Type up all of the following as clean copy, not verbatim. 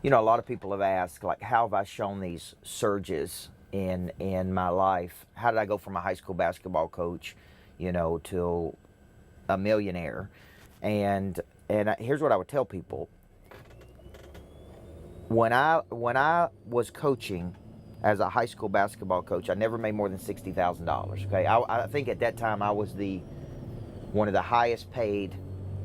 You know, a lot of people have asked, like, how have I shown these surges in my life? How did I go from a high school basketball coach, to a millionaire? And here's what I would tell people: when I was coaching as a high school basketball coach, I never made more than $60,000. Okay, I think at that time I was the one of the highest paid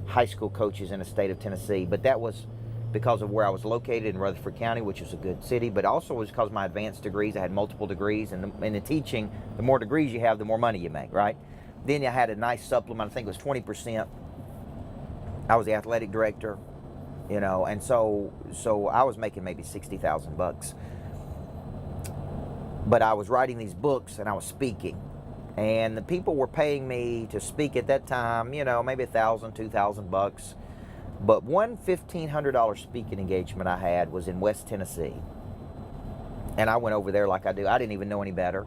high school coaches in the state of Tennessee, but that was because of where I was located in Rutherford County, which is a good city, but also was because of my advanced degrees. I had multiple degrees, and in the teaching, the more degrees you have, the more money you make, right? Then I had a nice supplement. I think it was 20%. I was the athletic director, and so I was making maybe $60,000. But I was writing these books and I was speaking, and the people were paying me to speak at that time, maybe $1,000, $2,000. But one $1,500 speaking engagement I had was in West Tennessee. And I went over there like I do. I didn't even know any better.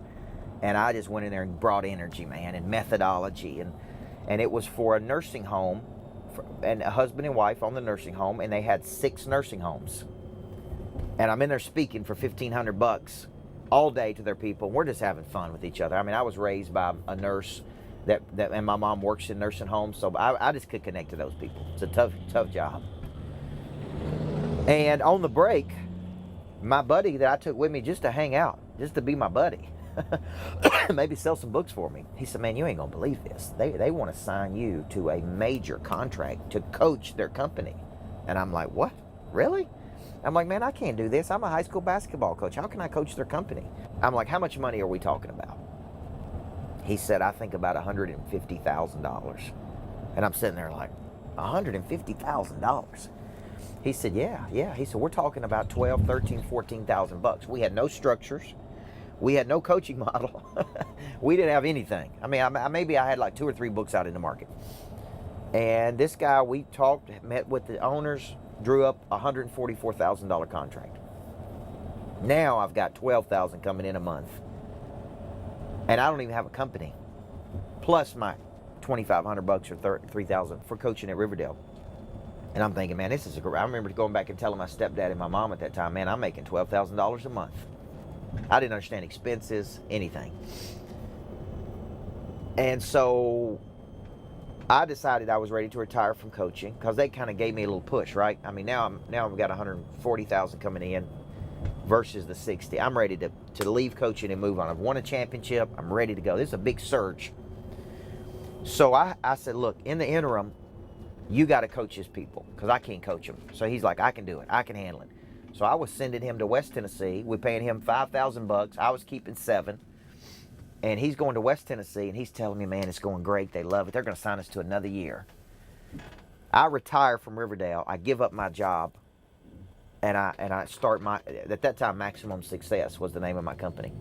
And I just went in there and brought energy, man, and methodology. And it was for a nursing home, and a husband and wife owned the nursing home, and they had 6 nursing homes. And I'm in there speaking for $1,500 all day to their people. We're just having fun with each other. I mean, I was raised by a nurse and my mom works in nursing homes, so I just could connect to those people. It's a tough job. And on the break, my buddy that I took with me just to hang out, just to be my buddy, maybe sell some books for me, he said, "Man, you ain't gonna believe this. They want to sign you to a major contract to coach their company." And I'm like, "What? Really?" I'm like, "Man, I can't do this. I'm a high school basketball coach. How can I coach their company?" I'm like, "How much money are we talking about?" He said, "I think about $150,000. And I'm sitting there like, $150,000? He said, yeah. He said, "We're talking about 12, 13, 14,000 bucks. We had no structures. We had no coaching model. We didn't have anything. I mean, maybe I had like 2 or 3 books out in the market. And this guy, we talked, met with the owners, drew up a $144,000 contract. Now I've got 12,000 coming in a month. And I don't even have a company, plus my $2,500 or $3,000 for coaching at Riverdale. And I'm thinking, man, this is I remember going back and telling my stepdad and my mom at that time, man, I'm making $12,000 a month. I didn't understand expenses, anything. And so I decided I was ready to retire from coaching because they kind of gave me a little push, right? I mean, now I've got 140,000 coming in versus the 60. I'm ready to leave coaching and move on. I've won a championship. I'm ready to go. This is a big surge. So I said, "Look, in the interim, you got to coach his people because I can't coach them." So he's like, "I can do it. I can handle it." So I was sending him to West Tennessee. We're paying him $5,000. I was keeping 7. And he's going to West Tennessee, and he's telling me, "Man, it's going great. They love it. They're going to sign us to another year." I retire from Riverdale. I give up my job. And I start at that time, Maximum Success was the name of my company.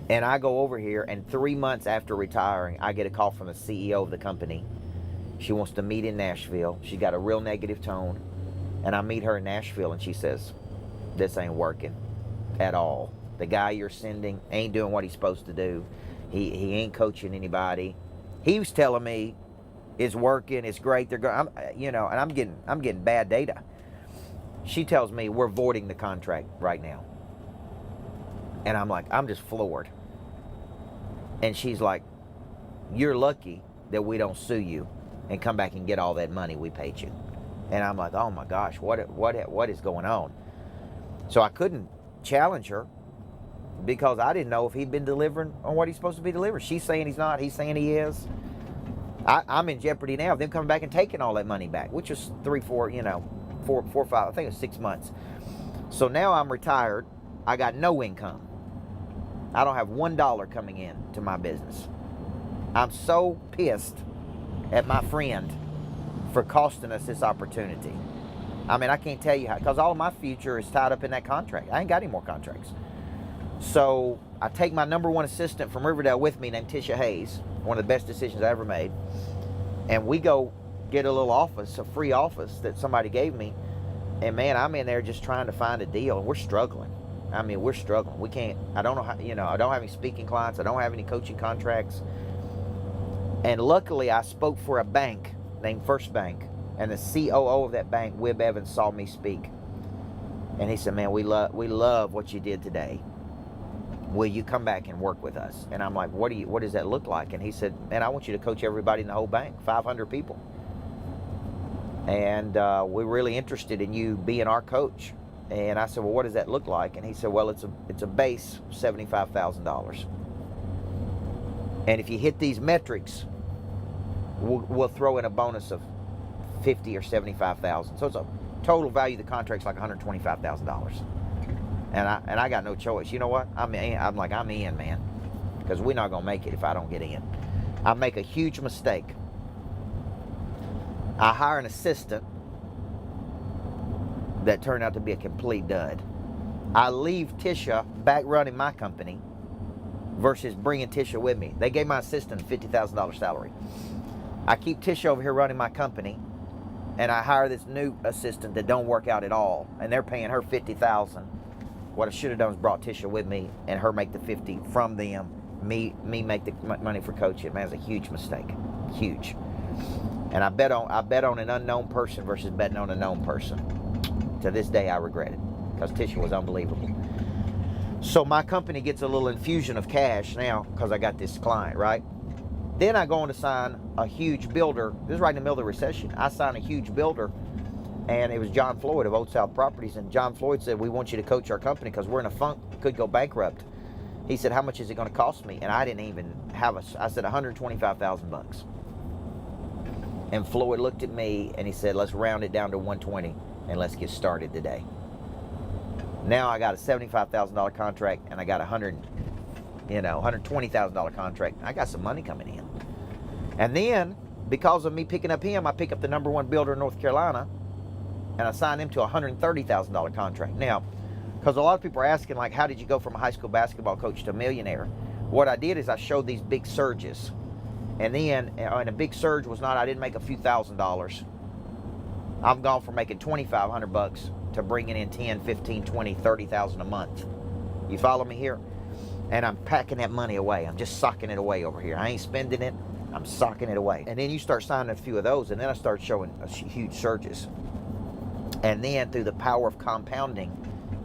And I go over here, and 3 months after retiring, I get a call from the CEO of the company. She wants to meet in Nashville. She got a real negative tone. And I meet her in Nashville, and she says, "This ain't working at all. The guy you're sending ain't doing what he's supposed to do. He ain't coaching anybody. He was telling me it's working, it's great. They're going, and I'm getting bad data." She tells me, "We're voiding the contract right now." And I'm like, I'm just floored. And she's like, "You're lucky that we don't sue you and come back and get all that money we paid you." And I'm like, oh my gosh, what is going on? So I couldn't challenge her because I didn't know if he'd been delivering on what he's supposed to be delivering. She's saying he's not. He's saying he is. I'm in jeopardy now of them coming back and taking all that money back, which is 3, 4, 4, 5, I think it was 6 months. So now I'm retired. I got no income. I don't have $1 coming in to my business. I'm so pissed at my friend for costing us this opportunity. I mean, I can't tell you how, because all of my future is tied up in that contract. I ain't got any more contracts. So I take my number 1 assistant from Riverdale with me named Tisha Hayes, one of the best decisions I ever made. And we go get a little office, a free office that somebody gave me. And man, I'm in there just trying to find a deal, and we're struggling. I mean, we're struggling. We can't, I don't know how, I don't have any speaking clients. I don't have any coaching contracts. And luckily I spoke for a bank named First Bank, and the COO of that bank, Wib Evans, saw me speak. And he said, man, we love what you did today. Will you come back and work with us? And I'm like, what does that look like? And he said, man, I want you to coach everybody in the whole bank, 500 people. And we're really interested in you being our coach. And I said, well, what does that look like? And he said, well, it's a base $75,000. And if you hit these metrics, we'll throw in a bonus of $50,000 or $75,000. So it's a total value of the contract's like $125,000. And I got no choice. You know what? I'm in, man, because we're not gonna make it if I don't get in. I make a huge mistake. I hire an assistant that turned out to be a complete dud. I leave Tisha back running my company versus bringing Tisha with me. They gave my assistant a $50,000 salary. I keep Tisha over here running my company, and I hire this new assistant that don't work out at all, and they're paying her $50,000. What I should have done was brought Tisha with me and her make the 50 from them. Me make the money for coaching. Man, it's a huge mistake, huge. And I bet on an unknown person versus betting on a known person. To this day, I regret it because Tisha was unbelievable. So my company gets a little infusion of cash now because I got this client, right? Then I go on to sign a huge builder. This is right in the middle of the recession. I signed a huge builder. And it was John Floyd of Old South Properties. And John Floyd said, we want you to coach our company because we're in a funk, could go bankrupt. He said, how much is it going to cost me? And I didn't even have I said $125,000. And Floyd looked at me and he said, let's round it down to 120 and let's get started today. Now I got a $75,000 contract and I got $120,000 contract. I got some money coming in. And then because of me picking up him, I pick up the #1 builder in North Carolina. And I signed him to a $130,000 contract. Now, because a lot of people are asking, like, how did you go from a high school basketball coach to a millionaire? What I did is I showed these big surges. And then, and a big surge was not, I didn't make a few $1,000s. I've gone from making $2,500 to bringing in 10, 15, 20, 30,000 a month. You follow me here? And I'm packing that money away. I'm just socking it away over here. I ain't spending it. I'm socking it away. And then you start signing a few of those, and then I start showing huge surges. And then through the power of compounding,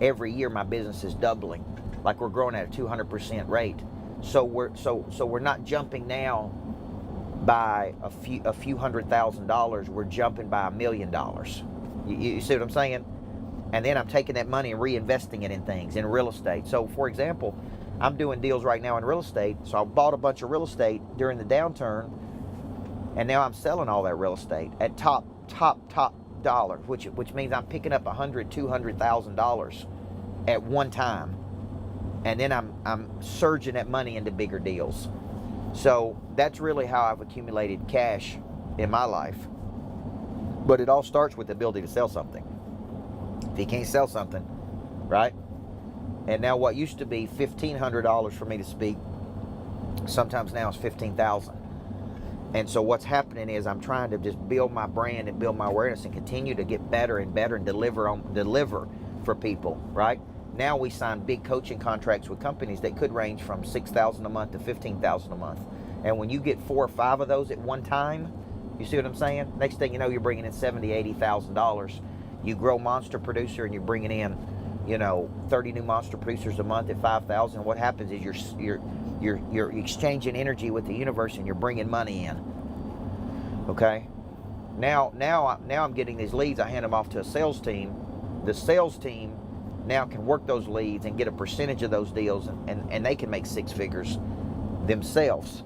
every year my business is doubling. Like we're growing at a 200% rate. So we're not jumping now by a few $100,000. We're jumping by $1 million. You see what I'm saying? And then I'm taking that money and reinvesting it in things, in real estate. So for example, I'm doing deals right now in real estate. So I bought a bunch of real estate during the downturn, and now I'm selling all that real estate at top dollar, which means I'm picking up $100,000, $200,000 at one time, and then I'm surging that money into bigger deals. So that's really how I've accumulated cash in my life. But it all starts with the ability to sell something. If you can't sell something, right? And now what used to be $1,500 for me to speak, sometimes now it's $15,000. And so what's happening is I'm trying to just build my brand and build my awareness and continue to get better and better and deliver for people, right? Now we sign big coaching contracts with companies that could range from $6,000 a month to $15,000 a month. And when you get 4 or 5 of those at one time, you see what I'm saying? Next thing you know, you're bringing in $70,000, $80,000. You grow Monster Producer and you're bringing in, 30 new Monster Producers a month at $5,000. What happens is you're exchanging energy with the universe and you're bringing money in. Okay. Now I'm getting these leads. I hand them off to a sales team. The sales team now can work those leads and get a percentage of those deals, and they can make 6 figures themselves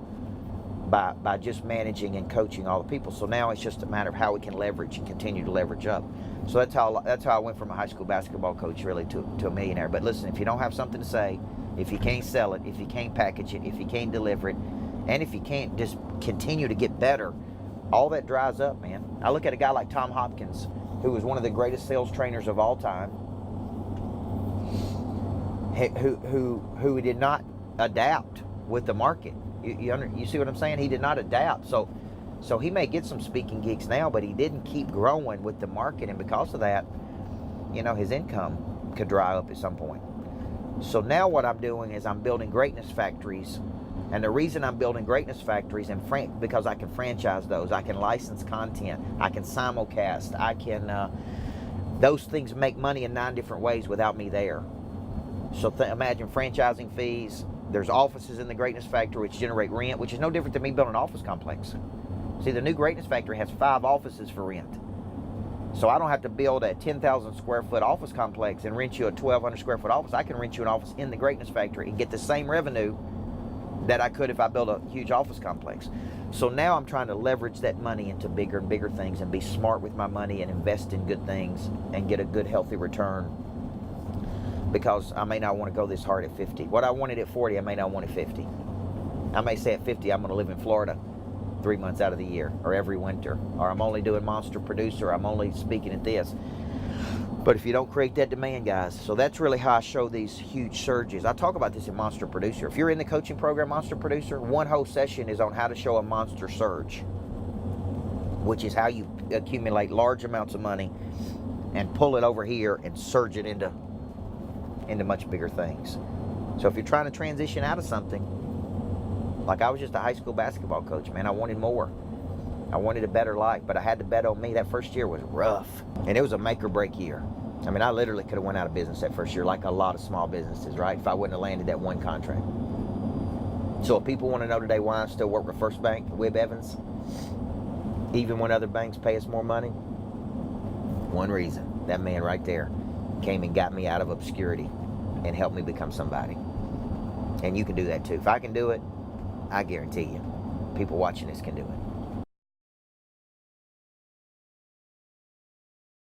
by just managing and coaching all the people. So now it's just a matter of how we can leverage and continue to leverage up. So that's how I went from a high school basketball coach really to a millionaire. But listen, if you don't have something to say, if you can't sell it, if you can't package it, if you can't deliver it, and if you can't just continue to get better, all that dries up, man. I look at a guy like Tom Hopkins, who was one of the greatest sales trainers of all time, who did not adapt with the market. You see what I'm saying? He did not adapt. So he may get some speaking gigs now, but he didn't keep growing with the market, and because of that, his income could dry up at some point. So now what I'm doing is I'm building greatness factories. And the reason I'm building greatness factories because I can franchise those, I can license content, I can simulcast, I can Those things make money in 9 different ways without me there. So imagine franchising fees. There's offices in the Greatness Factory which generate rent, which is no different than me building an office complex. See, the new Greatness Factory has 5 offices for rent. So I don't have to build a 10,000 square foot office complex and rent you a 1,200 square foot office. I can rent you an office in the Greatness Factory and get the same revenue that I could if I built a huge office complex. So now I'm trying to leverage that money into bigger and bigger things and be smart with my money and invest in good things and get a good, healthy return. Because I may not want to go this hard at 50. What I wanted at 40, I may not want at 50. I may say at 50, I'm going to live in Florida 3 months out of the year, or every winter, or I'm only doing Monster Producer, I'm only speaking at this. But if you don't create that demand, guys, so that's really how I show these huge surges. I talk about this in Monster Producer. If you're in the coaching program, Monster Producer, one whole session is on how to show a monster surge, which is how you accumulate large amounts of money and pull it over here and surge it into much bigger things. So if you're trying to transition out of something, like I was just a high school basketball coach, man, I wanted more. I wanted a better life, but I had to bet on me. That first year was rough, and it was a make or break year. I mean, I literally could have went out of business that first year, like a lot of small businesses, right? If I wouldn't have landed that one contract. So if people want to know today why I still work with First Bank, Webb Evans, even when other banks pay us more money, one reason, that man right there came and got me out of obscurity and helped me become somebody. And you can do that too. If I can do it, I guarantee you, people watching this can do it.